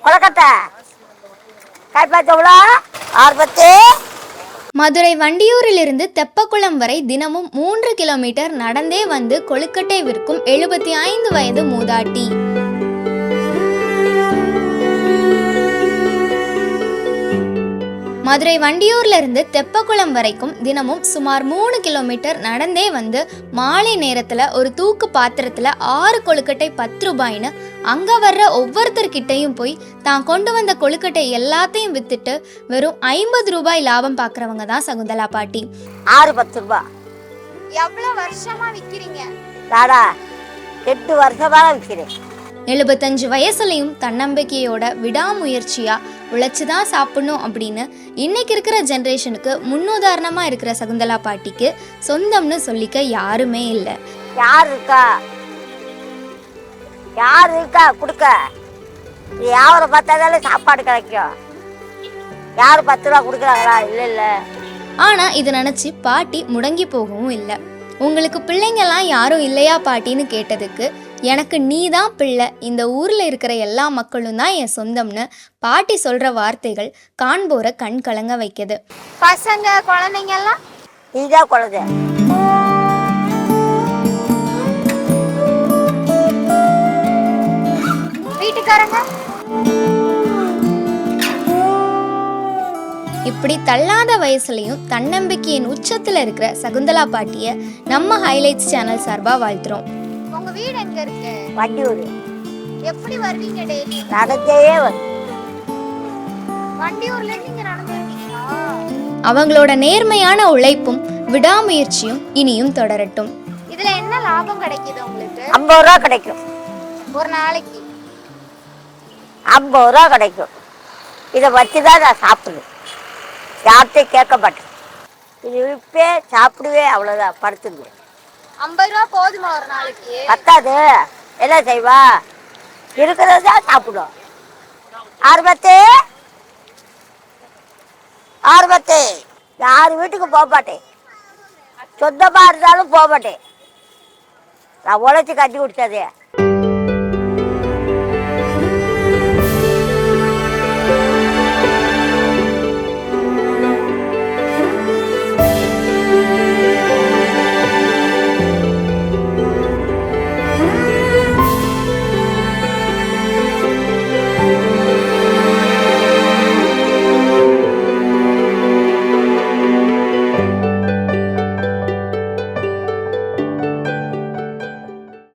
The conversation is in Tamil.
கொலக்கட்டை கைப்பற்றா 6 மதுரை வண்டியூரிலிருந்து தெப்பக்குளம் வரை தினமும் 3 கிலோமீட்டர் நடந்தே வந்து கொழுக்கட்டை விற்கும் 75 வயது மூதாட்டி. மதுரை வண்டியூர்ல இருந்து தெப்பக்குளம் வரைக்கும் தினமும் சுமார் 3 கிலோமீட்டர் நடந்தே வந்து மாலை நேரத்துல ஒரு தூக்கு பாத்திரத்துல 6 கொழுக்கட்டை 10 ரூபாய்னு அங்க வர்ற ஒவ்வொருத்தர்கிட்டையும் போய் தான் கொண்டு வந்த கொழுக்கட்டை எல்லாத்தையும் வித்துட்டு வெறும் 50 ரூபாய் லாபம் பாக்குறவங்க தான் சகுந்தலா பாட்டி. 6-10 ரூபாய். எவ்வளவு வருஷமா விக்கிறீங்க? 8 வருஷமா விக்கிறேன். 75 வயசுலையும் தன்னம்பிக்கையோட விடாமுயற்சியா உழைச்சுதான் சாப்பிடணும் அப்படின்னு இன்னைக்கு இருக்கிற ஜென்ரேஷனுக்கு முன்னுதாரணமா இருக்கிற சகுந்தலா பாட்டிக்கு சொந்தம்னு சொல்லிக்க யாருமே இல்லை. யார் இருக்கா கொடுக்க? யாரை பார்த்தாதாலே சாப்பாடு கிடைக்கும். யாரு 10 ரூபா கொடுக்குறாங்களா? இல்லை. ஆனா இது நினைச்சு பாட்டி முடங்கி போகவும் இல்லை. உங்களுக்கு பிள்ளைங்கெல்லாம் யாரும் இல்லையா பாட்டின்னு கேட்டதுக்கு, எனக்கு நீ தான் பிள்ளை, இந்த ஊரில் இருக்கிற எல்லா மக்களும் தான் என் சொந்தம்னு பாட்டி சொல்கிற வார்த்தைகள் காண்போரை கண் கலங்க வைக்குது. பசங்க குழந்தைங்கெல்லாம் நீதான் குழந்தை. வீட்டுக்காரங்க இப்படி தள்ளாத வயசுலையும் தன்னம்பிக்கையின் உச்சத்தில் இருக்கிற சகுந்தலா பாட்டியை நம்ம ஹைலைட்ஸ் சேனல் சார்பாக வாழ்த்துறோம். உங்க வீடு எங்க இருக்கு? வண்டியூர். எப்படி வருவீங்க டெய்லி? நடந்தே வந்து. வண்டியூர்ல இருந்து இங்க நடந்து வருவீங்களா? அவங்களோட நேர்மையான உழைப்பும் விடாமுயற்சியும் இனியும் தொடரட்டும். இதுல என்ன லாபம் கிடைக்குது உங்களுக்கு? 50 ரூபா கிடைக்கும். ஒரு நாளைக்கு 50 ரூபா கிடைக்கும். இதை வச்சுதான் நான் சாப்பிடுவேன். யார்கிட்டையும் கேட்க மாட்டேன். இது விற்பே சாப்பிடுவே, அவ்வளோதான். படுத்துடுவேன். 50 ரூபா போதுமா ஒரு நாளைக்கு? பத்தாது. என்ன செய்வா? இருக்கிறது தான் சாப்பிடும். 6-10 யார் வீட்டுக்கு போக மாட்டேன். சொந்தமாக இருந்தாலும் போக மாட்டேன். நான் உழைச்சி கட்டி கொடுத்ததே.